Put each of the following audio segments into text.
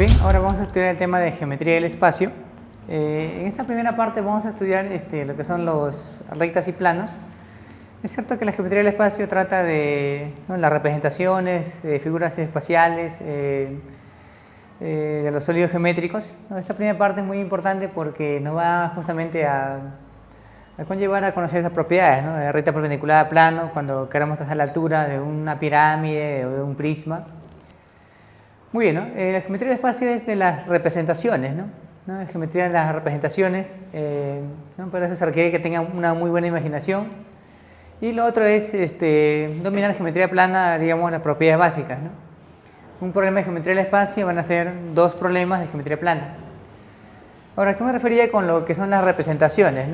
Bien, ahora vamos a estudiar el tema de geometría del espacio. En esta primera parte vamos a estudiar lo que son los rectas y planos. Es cierto que la geometría del espacio trata de las representaciones de figuras espaciales, de los sólidos geométricos. Esta primera parte es muy importante porque nos va justamente a conllevar a conocer esas propiedades, de recta perpendicular a plano, cuando queramos trazar la altura de una pirámide o de un prisma. Muy bien, la geometría del espacio es de las representaciones, La geometría de las representaciones, por eso se requiere que tengan una muy buena imaginación. Y lo otro es dominar la geometría plana, digamos, las propiedades básicas, Un problema de geometría del espacio van a ser dos problemas de geometría plana. Ahora, ¿a qué me refería con lo que son las representaciones,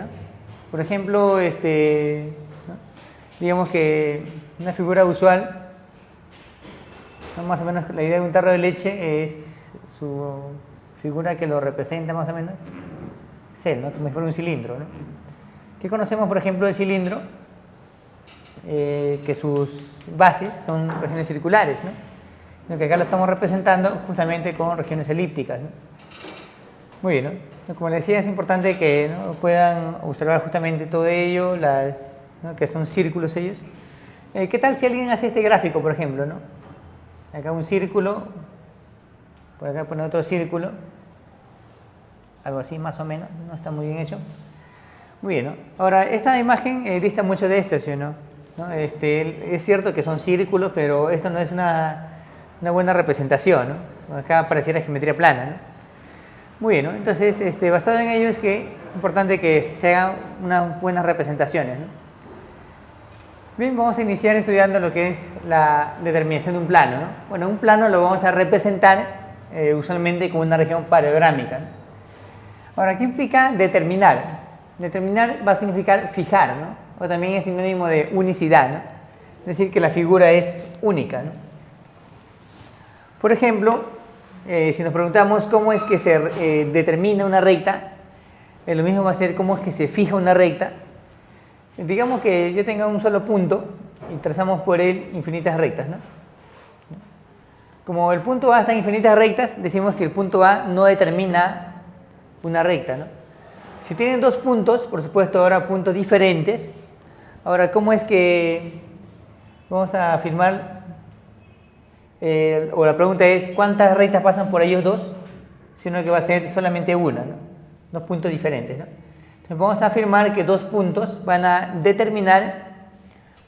Por ejemplo, digamos que una figura usual, más o menos la idea de un tarro de leche es su figura que lo representa más o menos, es él, como si fuera un cilindro. ¿Qué conocemos, por ejemplo, del cilindro? Que sus bases son regiones circulares, Lo que acá lo estamos representando justamente con regiones elípticas. Muy bien, Como les decía, es importante que puedan observar justamente todo ello, que son círculos ellos. ¿Qué tal si alguien hace este gráfico, por ejemplo? Acá un círculo, por acá pone otro círculo, algo así más o menos, no está muy bien hecho. Muy bien, Ahora, esta imagen dista mucho de esta, ¿sí o no? Es cierto que son círculos, pero esto no es una buena representación, Acá pareciera geometría plana, Muy bien, Entonces, basado en ello es que es importante que se hagan unas buenas representaciones, Bien, vamos a iniciar estudiando lo que es la determinación de un plano, Bueno, un plano lo vamos a representar usualmente como una región paralelográmica, Ahora, ¿qué implica determinar? Determinar va a significar fijar, O también es sinónimo de unicidad, Es decir, que la figura es única, Por ejemplo, si nos preguntamos cómo es que se determina una recta, lo mismo va a ser cómo es que se fija una recta. Digamos que yo tenga un solo punto y trazamos por él infinitas rectas, Como el punto A está en infinitas rectas, decimos que el punto A no determina una recta, Si tienen dos puntos, por supuesto ahora puntos diferentes, ahora ¿cómo es que vamos a afirmar? O la pregunta es ¿cuántas rectas pasan por ellos dos? Sino que va a ser solamente una, Dos puntos diferentes, Entonces vamos a afirmar que dos puntos van a determinar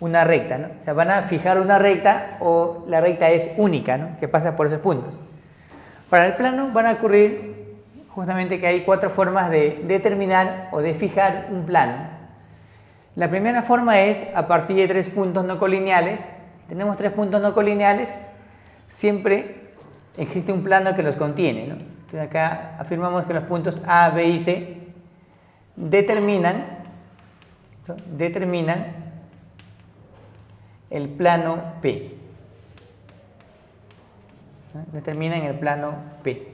una recta, O sea, van a fijar una recta o la recta es única, Que pasa por esos puntos. Para el plano van a ocurrir justamente que hay cuatro formas de determinar o de fijar un plano. La primera forma es a partir de tres puntos no colineales. Tenemos tres puntos no colineales, siempre existe un plano que los contiene, Entonces acá afirmamos que los puntos A, B y C determinan el plano P. Determinan el plano P.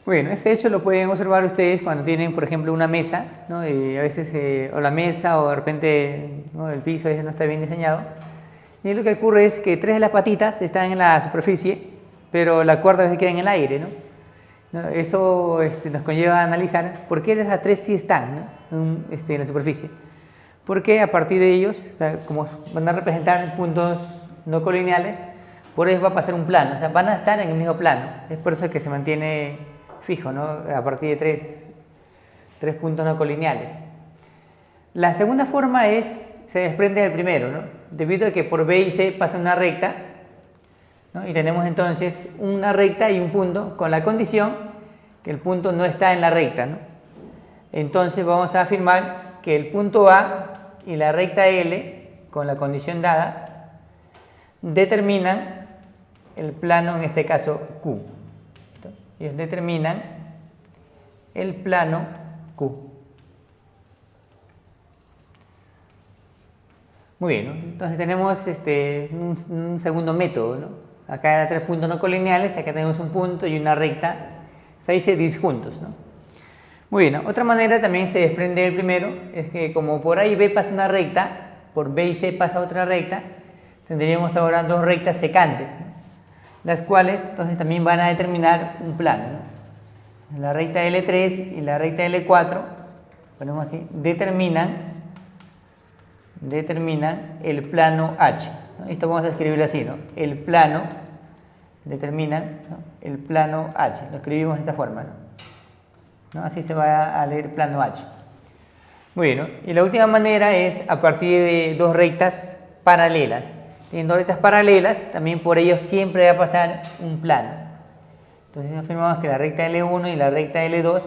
Bueno, este hecho lo pueden observar ustedes cuando tienen, por ejemplo, una mesa, Y a veces, o la mesa o de repente el piso a veces no está bien diseñado. Y lo que ocurre es que tres de las patitas están en la superficie, pero la cuarta a veces queda en el aire, Eso nos conlleva a analizar por qué esas tres sí están en la superficie. Porque a partir de ellos, como van a representar puntos no colineales, por ellos va a pasar un plano, o sea, van a estar en el mismo plano. Es por eso que se mantiene fijo, a partir de tres puntos no colineales. La segunda forma se desprende del primero, debido a que por B y C pasa una recta, y tenemos entonces una recta y un punto con la condición que el punto no está en la recta, Entonces vamos a afirmar que el punto A y la recta L, con la condición dada, determinan el plano, en este caso Q. Ellos determinan el plano Q. Muy bien, Entonces tenemos un segundo método, Acá eran tres puntos no colineales, acá tenemos un punto y una recta, se dice disjuntos, Muy bien, Otra manera también se desprende del primero, es que como por A y B pasa una recta, por B y C pasa otra recta, tendríamos ahora dos rectas secantes, las cuales entonces también van a determinar un plano, ¿no? La recta L3 y la recta L4, ponemos así, determinan el plano H, ¿no? Esto vamos a escribirlo así, ¿no? El plano, determinan, ¿no?, el plano H, lo escribimos de esta forma, ¿no? Así se va a leer plano H. Bueno, y la última manera es a partir de dos rectas paralelas. Teniendo dos rectas paralelas, también por ello siempre va a pasar un plano. Entonces afirmamos que la recta L1 y la recta L2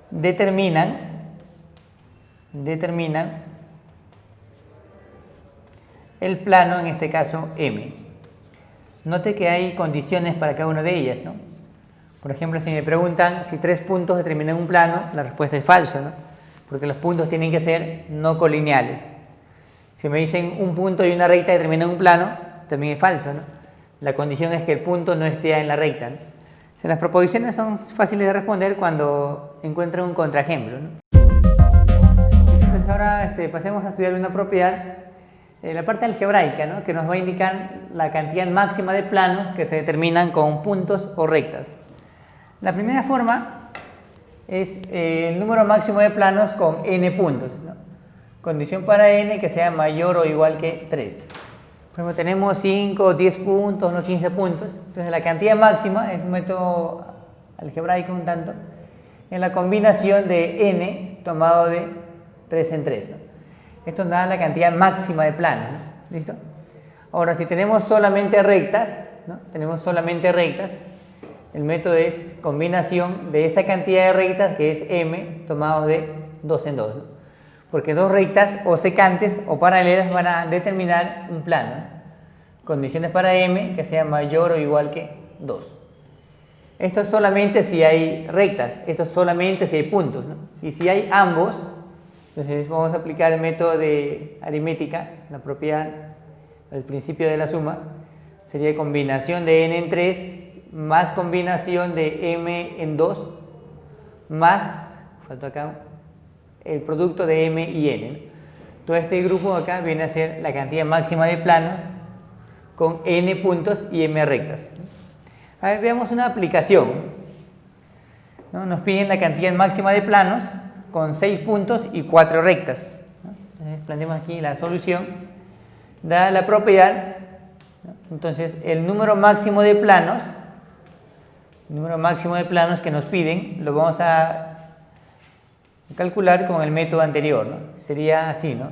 determinan el plano, en este caso M. Note que hay condiciones para cada una de ellas, ¿no? Por ejemplo, si me preguntan si 3 puntos determinan un plano, la respuesta es falso, ¿no? Porque los puntos tienen que ser no colineales. Si me dicen un punto y una recta determinan un plano, también es falso, ¿no? La condición es que el punto no esté en la recta, ¿no? O sea, las proposiciones son fáciles de responder cuando encuentran un contraejemplo, ¿no? Entonces ahora pasemos a estudiar una propiedad, la parte algebraica, ¿no?, que nos va a indicar la cantidad máxima de planos que se determinan con puntos o rectas. La primera forma es el número máximo de planos con n puntos, ¿no? Condición para n que sea mayor o igual que 3. Por ejemplo, tenemos 5, 10 puntos, no 15 puntos. Entonces la cantidad máxima es un método algebraico un tanto, en la combinación de n tomado de 3 en 3, ¿no? Esto nos da la cantidad máxima de planos, ¿no? ¿Listo? Ahora, si tenemos solamente rectas, ¿no?, tenemos solamente rectas, el método es combinación de esa cantidad de rectas que es m tomado de 2 en 2, ¿no? Porque dos rectas o secantes o paralelas van a determinar un plano, ¿no? Condiciones para m que sea mayor o igual que 2. Esto es solamente si hay rectas, esto es solamente si hay puntos, ¿no? Y si hay ambos, entonces vamos a aplicar el método de aritmética, la propiedad, el principio de la suma, sería combinación de n en 3 más combinación de m en 2 más, falta acá, el producto de m y n, ¿no? Todo este grupo acá viene a ser la cantidad máxima de planos con n puntos y m rectas. A ver, veamos una aplicación, ¿no? Nos piden la cantidad máxima de planos con 6 puntos y 4 rectas, ¿no? Entonces planteamos aquí la solución, dada la propiedad, ¿no? Entonces el número máximo de planos que nos piden lo vamos a calcular con el método anterior, ¿no? Sería así, ¿no?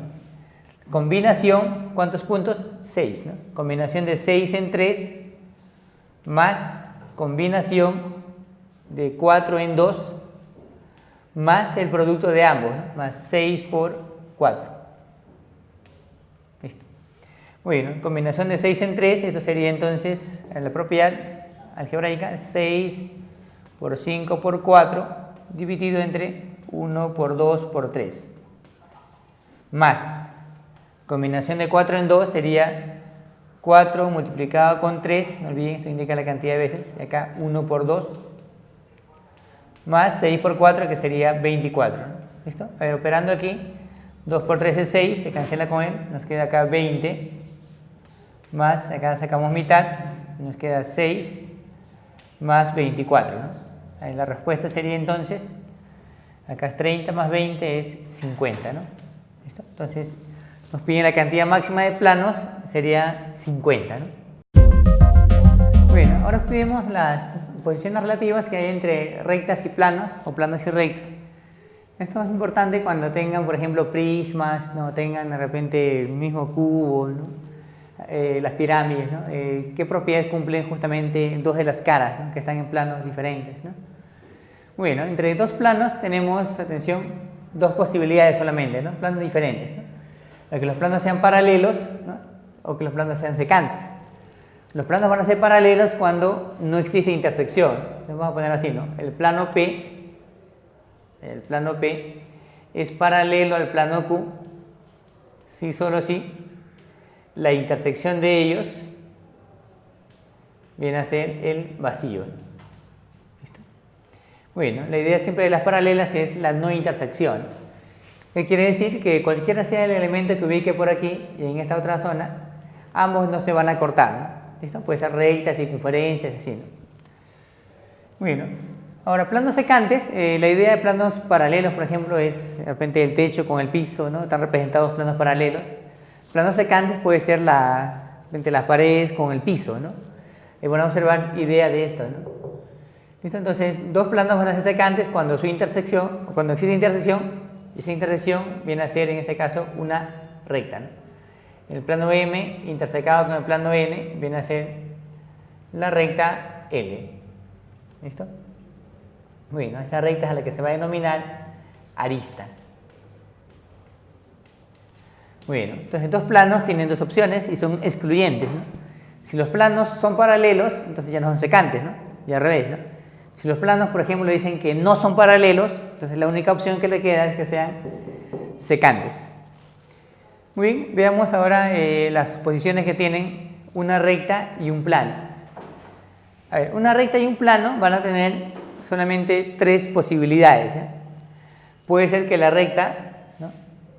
Combinación, ¿cuántos puntos? 6, ¿no? Combinación de 6 en 3 más combinación de 4 en 2 más el producto de ambos, ¿no?, más 6 por 4. Listo. Bueno, combinación de 6 en 3, esto sería entonces la propiedad algebraica 6 por 5 por 4 dividido entre 1 por 2 por 3. Más combinación de 4 en 2 sería 4 multiplicado con 3, no olviden, esto indica la cantidad de veces, y acá 1 por 2, más 6 por 4, que sería 24, ¿no? ¿Listo? A ver, operando aquí, 2 por 3 es 6, se cancela con él, nos queda acá 20, más, acá sacamos mitad, nos queda 6, más 24, ¿no? Ahí la respuesta sería entonces, acá es 30 más 20 es 50, ¿no? ¿Listo? Entonces, nos piden la cantidad máxima de planos, sería 50, ¿no? Bueno, ahora estudiemos las posiciones relativas que hay entre rectas y planos, o planos y rectas. Esto es importante cuando tengan, por ejemplo, prismas, ¿no?, tengan de repente el mismo cubo, ¿no?, las pirámides, ¿no?, qué propiedades cumplen justamente dos de las caras, ¿no?, que están en planos diferentes, ¿no? Bueno, entre dos planos tenemos, atención, dos posibilidades solamente, ¿no?, planos diferentes, ¿no?, o que los planos sean paralelos, ¿no?, o que los planos sean secantes. Los planos van a ser paralelos cuando no existe intersección. Entonces vamos a poner así, ¿no? El plano P es paralelo al plano Q si solo si la intersección de ellos viene a ser el vacío. ¿Listo? Bueno, la idea siempre de las paralelas es la no intersección. ¿Qué quiere decir? Que cualquiera sea el elemento que ubique por aquí y en esta otra zona, ambos no se van a cortar, ¿no? ¿Listo? Puede ser rectas, circunferencias, así, ¿no? Bueno, ahora planos secantes, la idea de planos paralelos, por ejemplo, es de repente el techo con el piso, ¿no? Están representados planos paralelos. Planos secantes puede ser las paredes con el piso, ¿no? Es bueno observar idea de esto, ¿no? ¿Listo? Entonces, dos planos van a ser secantes cuando su intersección, cuando existe intersección, y esa intersección viene a ser, en este caso, una recta, ¿no? El plano M intersecado con el plano N viene a ser la recta L. ¿Listo? Bueno, esa recta es a la que se va a denominar arista. Bueno, entonces dos planos tienen dos opciones y son excluyentes, ¿no? Si los planos son paralelos, entonces ya no son secantes, ¿no? Y al revés, ¿no? Si los planos, por ejemplo, dicen que no son paralelos, entonces la única opción que le queda es que sean secantes. Muy bien, veamos ahora las posiciones que tienen una recta y un plano. A ver, una recta y un plano van a tener solamente tres posibilidades, ¿eh? Puede ser que la recta, ¿no?,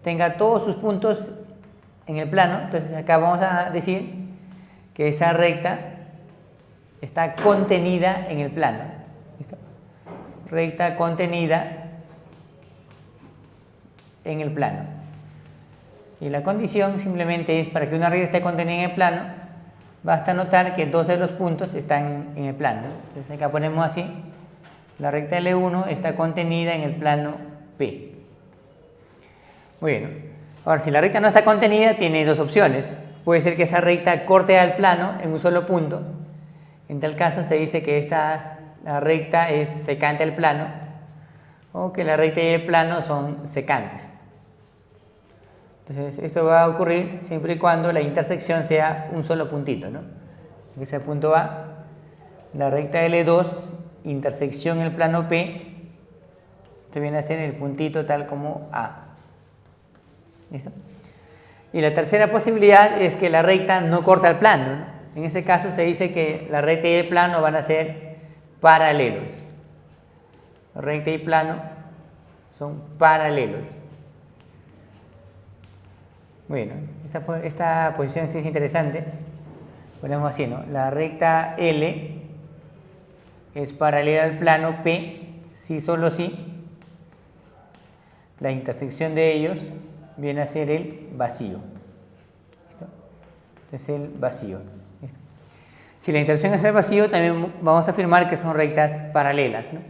tenga todos sus puntos en el plano, entonces acá vamos a decir que esa recta está contenida en el plano. ¿Listo? Recta contenida en el plano. Y la condición simplemente es, para que una recta esté contenida en el plano, basta notar que dos de los puntos están en el plano. Entonces acá ponemos así: la recta L1 está contenida en el plano P. Bueno, ahora si la recta no está contenida, tiene dos opciones. Puede ser que esa recta corte al plano en un solo punto. En tal caso se dice que la recta es secante al plano, o que la recta y el plano son secantes. Entonces esto va a ocurrir siempre y cuando la intersección sea un solo puntito, ¿no? Ese punto A, la recta L2, intersección en el plano P, esto viene a ser el puntito tal como A. ¿Listo? Y la tercera posibilidad es que la recta no corta el plano, ¿no? En ese caso se dice que la recta y el plano van a ser paralelos. La recta y plano son paralelos. Bueno, esta posición sí es interesante. Ponemos así, ¿no? La recta L es paralela al plano P si solo si la intersección de ellos viene a ser el vacío. ¿Listo? Este es el vacío. ¿Listo? Si la intersección es el vacío, también vamos a afirmar que son rectas paralelas, ¿no?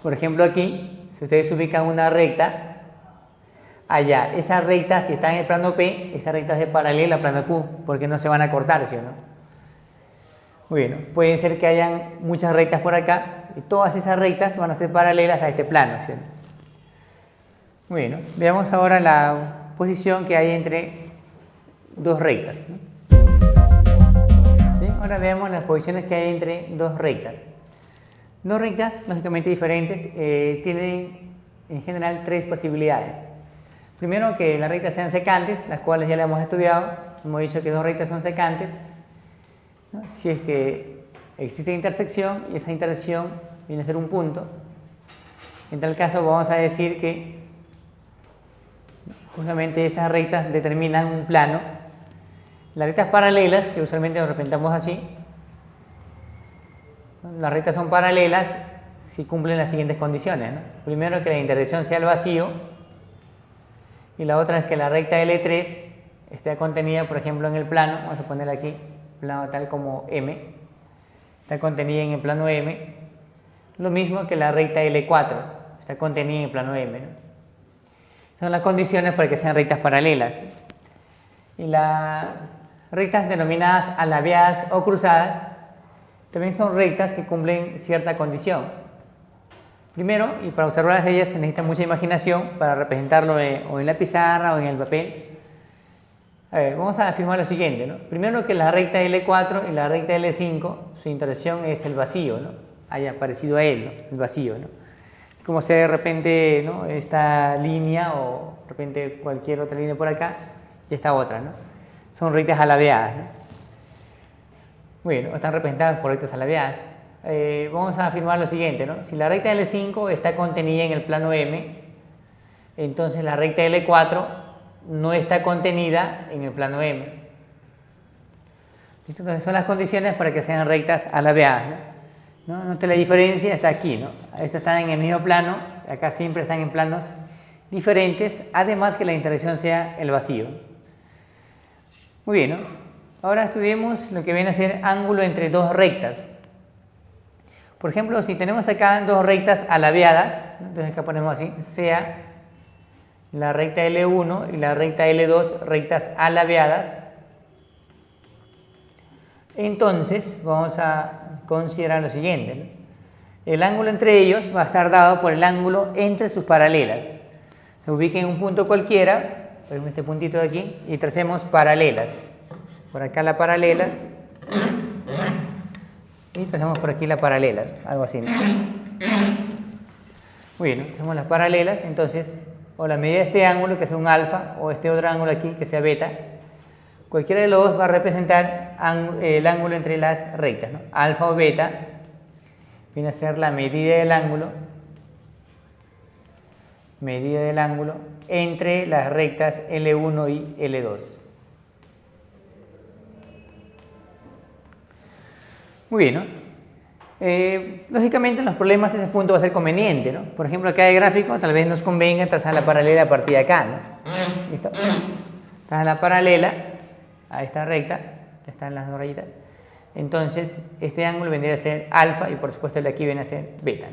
Por ejemplo, aquí, si ustedes ubican una recta, allá, esa recta, si está en el plano P, esa recta es paralela al plano Q, porque no se van a cortar, ¿sí o no? Muy bien, puede ser que hayan muchas rectas por acá, y todas esas rectas van a ser paralelas a este plano, ¿sí o no? Muy bien, veamos ahora la posición que hay entre dos rectas, ¿no? ¿Sí? Ahora veamos las posiciones que hay entre dos rectas. Dos rectas, lógicamente diferentes, tienen en general tres posibilidades. Primero, que las rectas sean secantes, las cuales ya las hemos estudiado. Hemos dicho que dos rectas son secantes, ¿no?, si es que existe intersección y esa intersección viene a ser un punto. En tal caso vamos a decir que justamente esas rectas determinan un plano. Las rectas paralelas, que usualmente nos representamos así, ¿no?, las rectas son paralelas si cumplen las siguientes condiciones, ¿no? Primero, que la intersección sea el vacío. Y la otra es que la recta L3 esté contenida, por ejemplo, en el plano, vamos a poner aquí, plano tal como M, está contenida en el plano M. Lo mismo que la recta L4, está contenida en el plano M, ¿no? Son las condiciones para que sean rectas paralelas. Y las rectas denominadas alabeadas o cruzadas también son rectas que cumplen cierta condición. Primero, y para observar ellas se necesita mucha imaginación para representarlo o en la pizarra o en el papel. A ver, vamos a afirmar lo siguiente, ¿no? Primero, que la recta L4 y la recta L5, su intersección es el vacío, ¿no? Haya parecido a él, ¿no?, el vacío, ¿no? Como sea de repente, ¿no?, esta línea o de repente cualquier otra línea por acá y esta otra, ¿no? Son rectas alabeadas, ¿no? Bueno, están representadas por rectas alabeadas. Vamos a afirmar lo siguiente, ¿no? Si la recta L5 está contenida en el plano M, entonces la recta L4 no está contenida en el plano M. Entonces son las condiciones para que sean rectas alabeadas, ¿no? Note la diferencia, está aquí, ¿no? Estos están en el mismo plano, acá siempre están en planos diferentes, además que la intersección sea el vacío. Muy bien, ¿no? Ahora estudiemos lo que viene a ser ángulo entre dos rectas. Por ejemplo, si tenemos acá dos rectas alabeadas, ¿no? Entonces acá ponemos así, sea la recta L1 y la recta L2 rectas alabeadas. Entonces vamos a considerar lo siguiente, ¿no? El ángulo entre ellos va a estar dado por el ángulo entre sus paralelas. Se ubica en un punto cualquiera, por ejemplo este puntito de aquí, y tracemos paralelas. Por acá la paralela y tracemos por aquí la paralela, algo así, ¿no? Muy bien, ¿no? Tenemos las paralelas, entonces, o la medida de este ángulo, que es un alfa, o este otro ángulo aquí, que sea beta, cualquiera de los dos va a representar el ángulo entre las rectas, ¿no? Alfa o beta viene a ser la medida del ángulo entre las rectas L1 y L2. Muy bien, ¿no? Lógicamente en los problemas ese punto va a ser conveniente, ¿no? Por ejemplo, acá el gráfico tal vez nos convenga trazar la paralela a partir de acá, ¿no? ¿Listo? Trazar la paralela a esta recta, están las dos rayitas. Entonces, este ángulo vendría a ser alfa y por supuesto el de aquí viene a ser beta.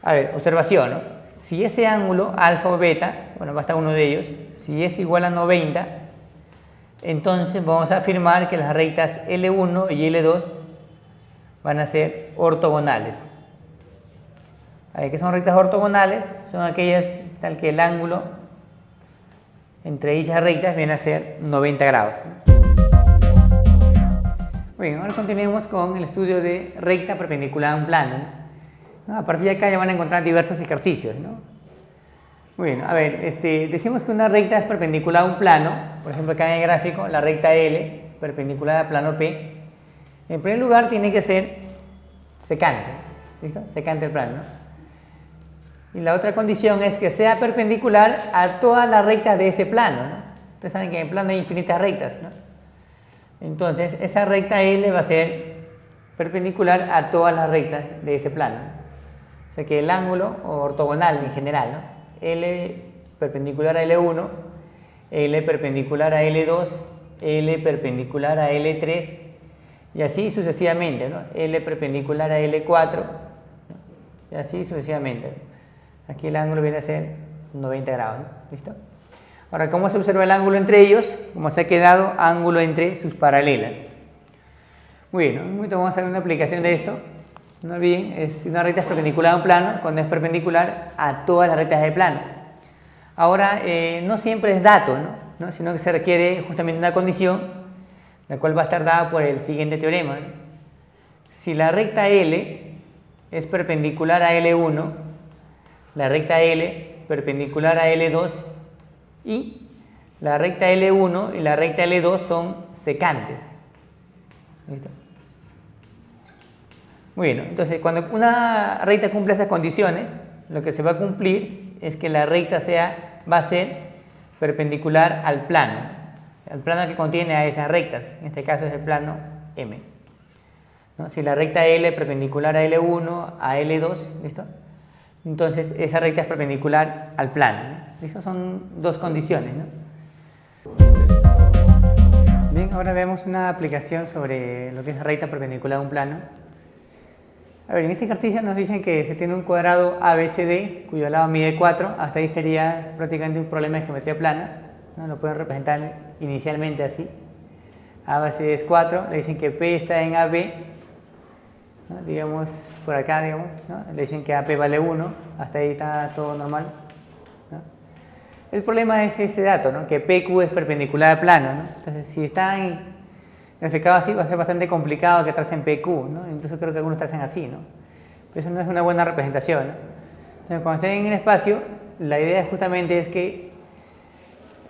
A ver, observación, ¿no? Si ese ángulo, alfa o beta, bueno, basta uno de ellos, si es igual a 90, entonces vamos a afirmar que las rectas L1 y L2 van a ser ortogonales. A ver, ¿qué son rectas ortogonales? Son aquellas tal que el ángulo entre dichas rectas viene a ser 90 grados. Muy bien, ahora continuemos con el estudio de recta perpendicular a un plano, ¿no? A partir de acá ya van a encontrar diversos ejercicios, ¿no? Muy bien, a ver, decimos que una recta es perpendicular a un plano, por ejemplo acá en el gráfico, la recta L, perpendicular al plano P. En primer lugar tiene que ser secante, ¿listo? Secante el plano, ¿no? Y la otra condición es que sea perpendicular a todas las rectas de ese plano, ¿no? Ustedes saben que en el plano hay infinitas rectas, ¿no? Entonces, esa recta L va a ser perpendicular a todas las rectas de ese plano. O sea que el ángulo, o ortogonal en general, ¿no? L perpendicular a L1, L perpendicular a L2, L perpendicular a L3, y así sucesivamente, ¿no? L perpendicular a L4, ¿no? Y así sucesivamente. Aquí el ángulo viene a ser 90 grados, ¿no? ¿Listo? Ahora, ¿cómo se observa el ángulo entre ellos? Como se ha quedado ángulo entre sus paralelas. Muy bien, en un momento vamos a hacer una aplicación de esto. No olviden, es una recta es perpendicular a un plano cuando es perpendicular a todas las rectas del plano. Ahora, no siempre es dato, ¿no? Sino que se requiere justamente una condición, la cual va a estar dada por el siguiente teorema, ¿no? Si la recta L es perpendicular a L1, la recta L perpendicular a L2 y la recta L1 y la recta L2 son secantes. ¿Listo? Muy bien, entonces cuando una recta cumple esas condiciones, lo que se va a cumplir es que la recta va a ser perpendicular al plano que contiene a esas rectas, en este caso es el plano M, ¿no? Si la recta L es perpendicular a L1, a L2, ¿listo? Entonces esa recta es perpendicular al plano, ¿no? Estas son dos condiciones, ¿no? Bien, ahora vemos una aplicación sobre lo que es recta perpendicular a un plano. A ver, en este ejercicio nos dicen que se tiene un cuadrado ABCD cuyo lado mide 4, hasta ahí sería prácticamente un problema de geometría plana, ¿no? Lo pueden representar inicialmente así. ABCD es 4, le dicen que P está en AB, ¿no? Digamos por acá, digamos, ¿no? Le dicen que AP vale 1, hasta ahí está todo normal, ¿no? El problema es ese dato, ¿no? Que PQ es perpendicular al plano, ¿no? Entonces, si están graficado así, va a ser bastante complicado que tracen PQ, ¿no? Incluso creo que algunos tracen así, ¿no? Pero eso no es una buena representación, ¿no? Entonces, cuando estén en el espacio, la idea justamente es que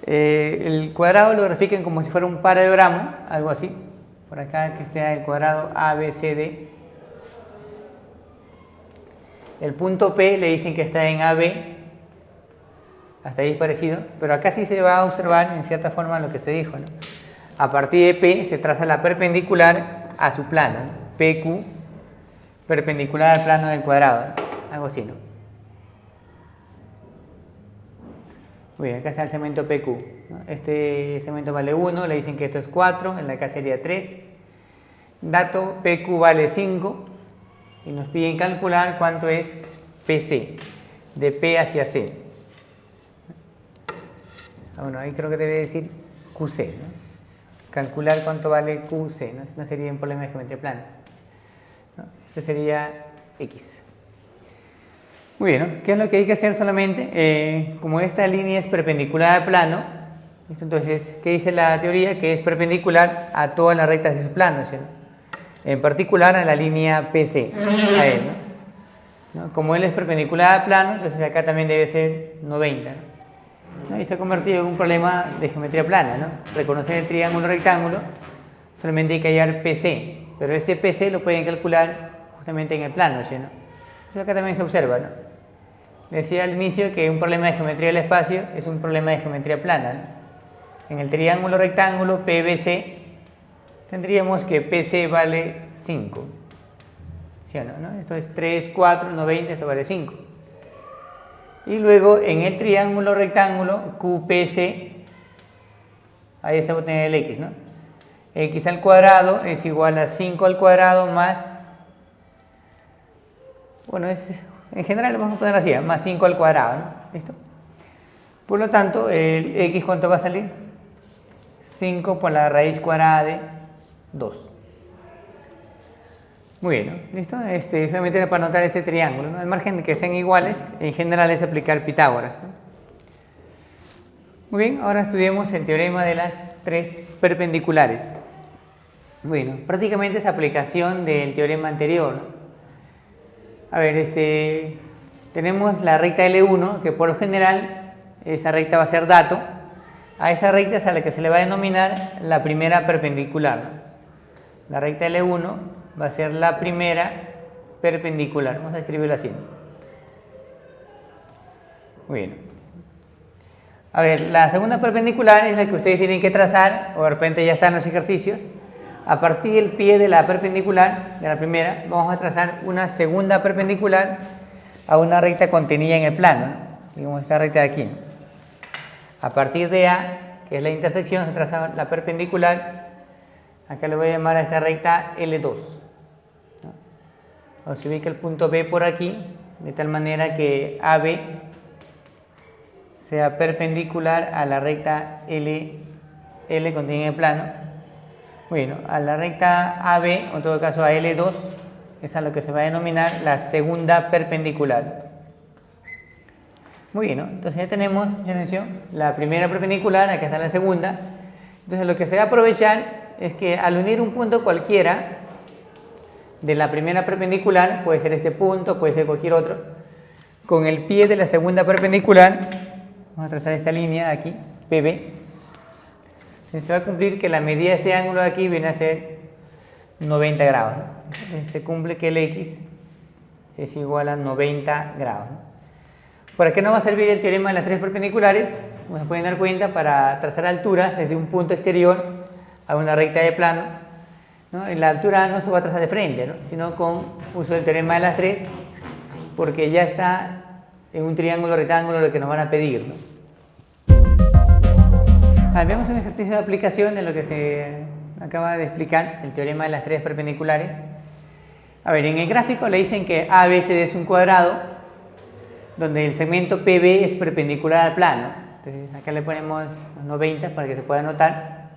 el cuadrado lo grafiquen como si fuera un paralelogramo, algo así. Por acá que esté el cuadrado ABCD. El punto P le dicen que está en AB, hasta ahí es parecido, pero acá sí se va a observar en cierta forma lo que se dijo, ¿no? A partir de P se traza la perpendicular a su plano, ¿no? PQ, perpendicular al plano del cuadrado, ¿no? Algo así, ¿no? Muy bien, acá está el segmento PQ, ¿no? Este segmento vale 1, le dicen que esto es 4, en la acá sería 3. Dato PQ vale 5 y nos piden calcular cuánto es PC, de P hacia C. Bueno, ahí creo que debe decir QC, ¿no? Calcular cuánto vale QC, ¿no? No sería un problema de geometría plana, ¿no? Esto sería X. Muy bien, ¿no? ¿Qué es lo que hay que hacer solamente? Como esta línea es perpendicular al plano, entonces, ¿qué dice la teoría? Que es perpendicular a todas las rectas de su plano, ¿sí? En particular a la línea PC, a él, ¿no? Como él es perpendicular al plano, entonces acá también debe ser 90, ¿no? Y se ha convertido en un problema de geometría plana, ¿no? Reconocer el triángulo rectángulo, solamente hay que hallar PC, pero ese PC lo pueden calcular justamente en el plano, ¿sí? ¿No? Entonces acá también se observa, ¿no? Decía al inicio que un problema de geometría del espacio es un problema de geometría plana, ¿no? En el triángulo rectángulo PBC tendríamos que PC vale 5, ¿sí o no? ¿No? Esto es 3, 4, 90, esto vale 5. Y luego en el triángulo rectángulo QPC, ahí se va a obtener el X, ¿no? X al cuadrado es igual a 5 al cuadrado más, bueno, en general lo vamos a poner así, más 5 al cuadrado, ¿no? ¿Listo? Por lo tanto, el X, ¿cuánto va a salir? 5 por la raíz cuadrada de 2. Muy bien, ¿no? ¿Listo? Solamente era para anotar ese triángulo, ¿no? Al margen de que sean iguales, en general es aplicar Pitágoras, ¿no? Muy bien, ahora estudiemos el teorema de las tres perpendiculares. Bueno, prácticamente es aplicación del teorema anterior, ¿no? A ver, tenemos la recta L1, que por lo general esa recta va a ser dato. A esa recta es a la que se le va a denominar la primera perpendicular, ¿no? La recta L1 va a ser la primera perpendicular. Vamos a escribirlo así. Muy bien. A ver, la segunda perpendicular es la que ustedes tienen que trazar, o de repente ya están los ejercicios. A partir del pie de la perpendicular, de la primera, vamos a trazar una segunda perpendicular a una recta contenida en el plano, ¿no? Digamos esta recta de aquí, ¿no? A partir de A, que es la intersección, se traza la perpendicular. Acá le voy a llamar a esta recta L2, ¿no? O se ubica el punto B por aquí, de tal manera que AB sea perpendicular a la recta L contenida en el plano. Bueno, a la recta AB, o en todo caso a L2, es a lo que se va a denominar la segunda perpendicular. Muy bien, ¿no? Entonces ya tenemos, atención, la primera perpendicular, acá está la segunda. Entonces lo que se va a aprovechar es que al unir un punto cualquiera de la primera perpendicular, puede ser este punto, puede ser cualquier otro, con el pie de la segunda perpendicular, vamos a trazar esta línea aquí, PB, se va a cumplir que la medida de este ángulo de aquí viene a ser 90 grados, ¿no? Se cumple que el X es igual a 90 grados, ¿no? ¿Para qué nos va a servir el teorema de las tres perpendiculares? Como se pueden dar cuenta, para trazar alturas desde un punto exterior a una recta de plano, ¿no? En la altura no se va a trazar de frente, ¿no? Sino con uso del teorema de las tres, porque ya está en un triángulo rectángulo lo que nos van a pedir, ¿no? Veamos un ejercicio de aplicación de lo que se acaba de explicar, el teorema de las tres perpendiculares. A ver, en el gráfico le dicen que ABCD es un cuadrado, donde el segmento PB es perpendicular al plano. Entonces acá le ponemos 90 para que se pueda notar.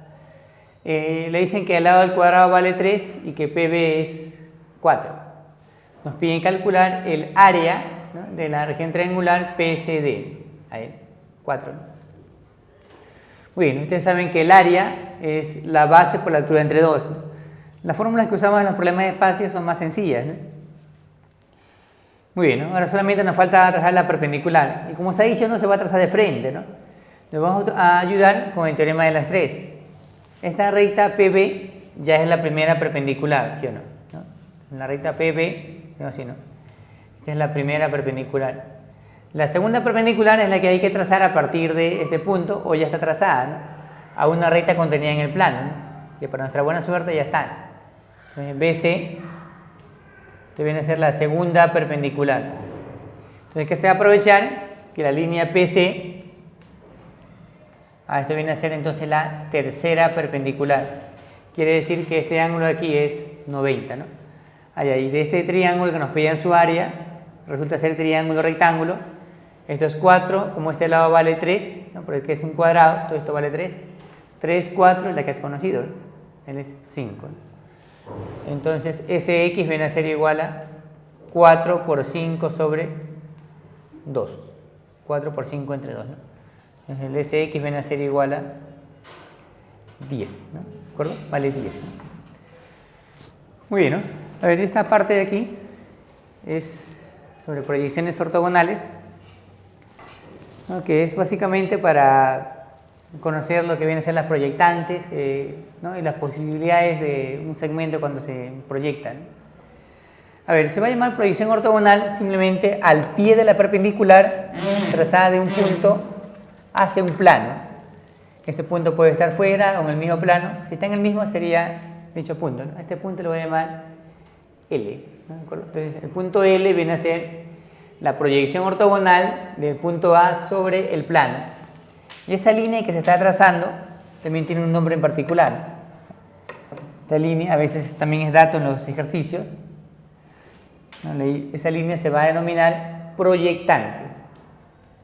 Le dicen que al lado del cuadrado vale 3 y que PB es 4. Nos piden calcular el área, ¿no?, de la región triangular PSD. Ahí, 4. ¿No? Muy bien, ustedes saben que el área es la base por la altura entre 2. ¿No? Las fórmulas que usamos en los problemas de espacio son más sencillas, ¿no? Muy bien, ¿no? Ahora solamente nos falta trazar la perpendicular. Y como se ha dicho, no se va a trazar de frente, ¿no? Nos vamos a ayudar con el teorema de las tres. Esta recta PB ya es la primera perpendicular, ¿sí o no? ¿No? La recta PB, no, así, ¿no? Esta es la primera perpendicular. La segunda perpendicular es la que hay que trazar a partir de este punto, o ya está trazada, ¿no? a una recta contenida en el plano, ¿no? Que para nuestra buena suerte ya están. Entonces BC, esto viene a ser la segunda perpendicular. Entonces, ¿qué se va a aprovechar? Que la línea PC, esto viene a ser entonces la tercera perpendicular. Quiere decir que este ángulo de aquí es 90, ¿no? Y de este triángulo que nos pedían su área, resulta ser triángulo rectángulo. Esto es 4, como este lado vale 3, ¿no? Porque es un cuadrado, todo esto vale 3. 3, 4 es la que es conocido, ¿no? Él es 5, ¿no? Entonces, SX viene a ser igual a 4 por 5 sobre 2. 4 por 5 entre 2, ¿no? Entonces, el SX viene a ser igual a 10, ¿no? ¿De acuerdo? Vale 10, ¿no? Muy bien, ¿no? A ver, esta parte de aquí es sobre proyecciones ortogonales, ¿no? Que es básicamente para conocer lo que vienen a ser las proyectantes, ¿no? Y las posibilidades de un segmento cuando se proyectan. A ver, se va a llamar proyección ortogonal simplemente al pie de la perpendicular trazada de un punto hacia un plano. Este punto puede estar fuera o en el mismo plano. Si está en el mismo sería dicho punto, ¿no? Este punto lo voy a llamar L, ¿no? ¿De acuerdo? Entonces, el punto L viene a ser la proyección ortogonal del punto A sobre el plano. Y esa línea que se está trazando también tiene un nombre en particular. Esta línea a veces también es dato en los ejercicios. Esa línea se va a denominar proyectante,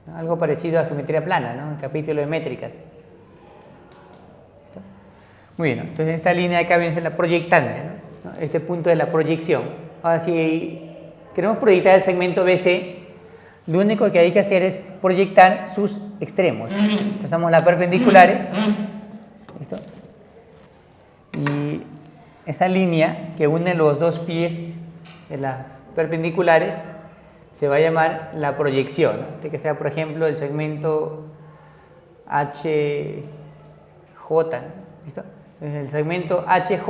¿no? Algo parecido a geometría plana, ¿no? En el capítulo de métricas. Muy bien, ¿no? Entonces esta línea de acá viene a ser la proyectante, ¿no? Este punto es la proyección. Ahora, si queremos proyectar el segmento BC, lo único que hay que hacer es proyectar sus extremos. Trazamos las perpendiculares. ¿Listo? Y esa línea que une los dos pies de las perpendiculares se va a llamar la proyección, ¿no? Este que sea, por ejemplo, el segmento HJ, ¿no? ¿Listo? Entonces, el segmento HJ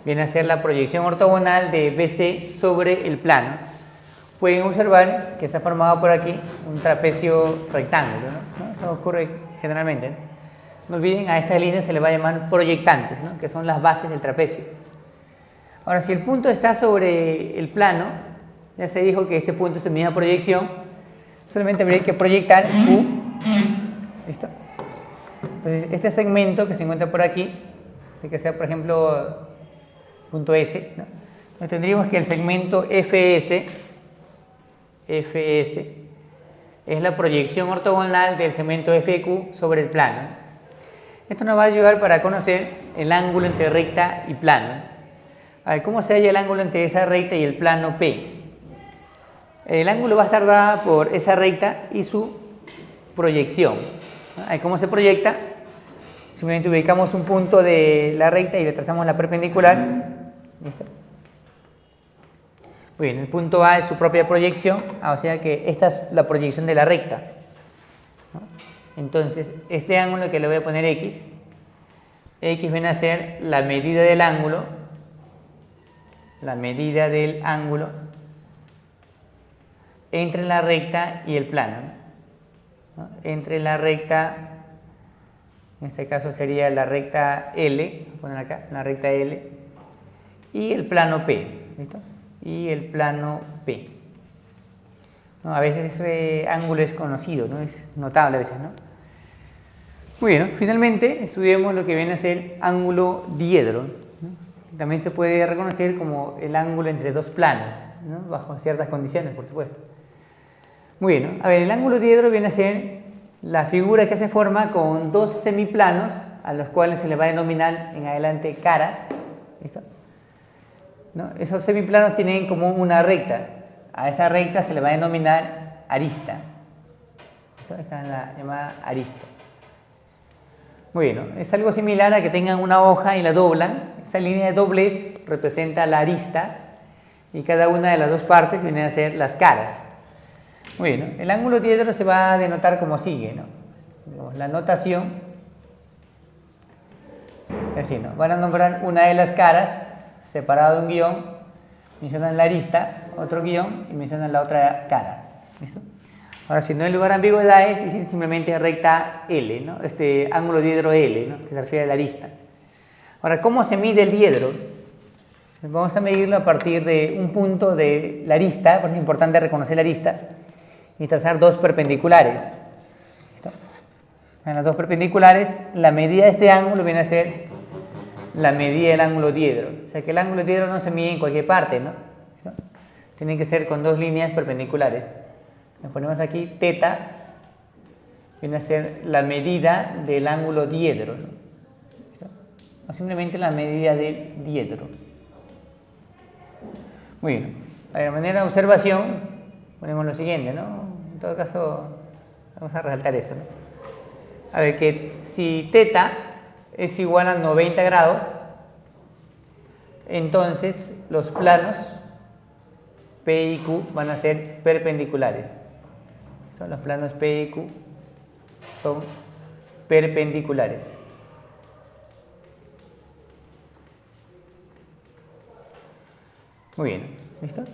viene a ser la proyección ortogonal de BC sobre el plano. Pueden observar que se ha formado por aquí un trapecio rectángulo, ¿no? Eso ocurre generalmente, ¿no? No olviden, a esta línea se le va a llamar proyectantes, ¿no? Que son las bases del trapecio. Ahora, si el punto está sobre el plano, ya se dijo que este punto es en misma proyección, solamente habría que proyectar Q. ¿Listo? Entonces, este segmento que se encuentra por aquí, que sea, por ejemplo, punto S, ¿no? Entonces, tendríamos que el segmento FS es la proyección ortogonal del segmento FQ sobre el plano. Esto nos va a ayudar para conocer el ángulo entre recta y plano. A ver, ¿cómo se halla el ángulo entre esa recta y el plano P? El ángulo va a estar dado por esa recta y su proyección. A ver, ¿cómo se proyecta? Simplemente ubicamos un punto de la recta y le trazamos la perpendicular. ¿Listo? Muy bien, el punto A es su propia proyección, o sea que esta es la proyección de la recta, ¿no? Entonces, este ángulo que le voy a poner X viene a ser la medida del ángulo, entre la recta y el plano, ¿no? Entre la recta, en este caso sería la recta L, voy a poner acá, la recta L, y el plano P, ¿listo? Y el plano P, ¿no? A veces ese ángulo es conocido, ¿no? Es notable a veces, ¿no? Muy bien, ¿no? Finalmente estudiemos lo que viene a ser ángulo diedro, ¿no? También se puede reconocer como el ángulo entre dos planos, ¿no? Bajo ciertas condiciones, por supuesto. Muy bien, ¿no? A ver, el ángulo diedro viene a ser la figura que se forma con dos semiplanos a los cuales se le va a denominar en adelante caras. ¿Listo? ¿No? Esos semiplanos tienen como una recta. A esa recta se le va a denominar arista. ¿Listo? Esta es la llamada arista. Muy bien, ¿no? Es algo similar a que tengan una hoja y la doblan. Esa línea de doblez representa la arista y cada una de las dos partes vienen a ser las caras. Muy bien, ¿no? El ángulo diedro se va a denotar como sigue, ¿no? Digamos, la notación es así, ¿no? Van a nombrar una de las caras separado de un guión, mencionan la arista, otro guión y mencionan la otra cara. ¿Listo? Ahora, si no hay lugar a ambigüedades, dicen simplemente recta L, ¿no? Este ángulo diedro L, ¿no? Que se refiere a la arista. Ahora, ¿cómo se mide el diedro? Vamos a medirlo a partir de un punto de la arista, por eso es importante reconocer la arista, y trazar dos perpendiculares. ¿Listo? En las dos perpendiculares, la medida de este ángulo viene a ser la medida del ángulo diedro. O sea que el ángulo diedro no se mide en cualquier parte, ¿no? ¿Listo? Tiene que ser con dos líneas perpendiculares. Nos ponemos aquí teta, viene a ser la medida del ángulo diedro, ¿no? ¿Listo? O simplemente la medida del diedro. Muy bien. De manera de observación, ponemos lo siguiente, ¿no? En todo caso, vamos a resaltar esto, ¿no? A ver, que si teta es igual a 90 grados, entonces los planos P y Q van a ser perpendiculares. Los planos P y Q son perpendiculares. Muy bien, ¿listo?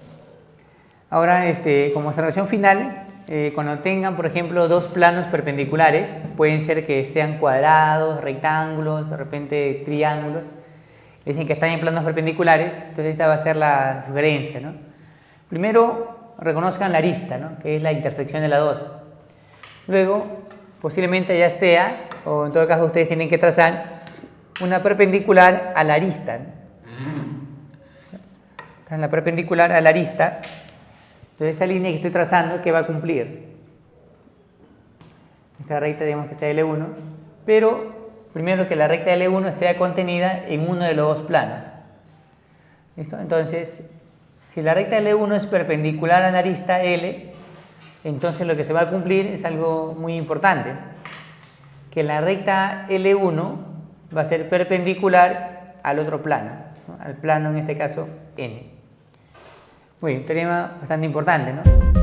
Ahora, como observación final, cuando tengan, por ejemplo, dos planos perpendiculares, pueden ser que sean cuadrados, rectángulos, de repente triángulos, dicen que están en planos perpendiculares, entonces esta va a ser la sugerencia, ¿no? Primero, reconozcan la arista, ¿no? Que es la intersección de las dos. Luego, posiblemente ya esté, o en todo caso ustedes tienen que trazar una perpendicular a la arista, ¿no? En la perpendicular a la arista, entonces esta línea que estoy trazando, ¿qué va a cumplir? Esta recta, digamos que sea L1, pero primero que la recta L1 esté contenida en uno de los dos planos. ¿Listo? Entonces, si la recta L1 es perpendicular a la arista L, entonces lo que se va a cumplir es algo muy importante, que la recta L1 va a ser perpendicular al otro plano, ¿no? Al plano en este caso N. Muy bien, un teorema bastante importante, ¿no?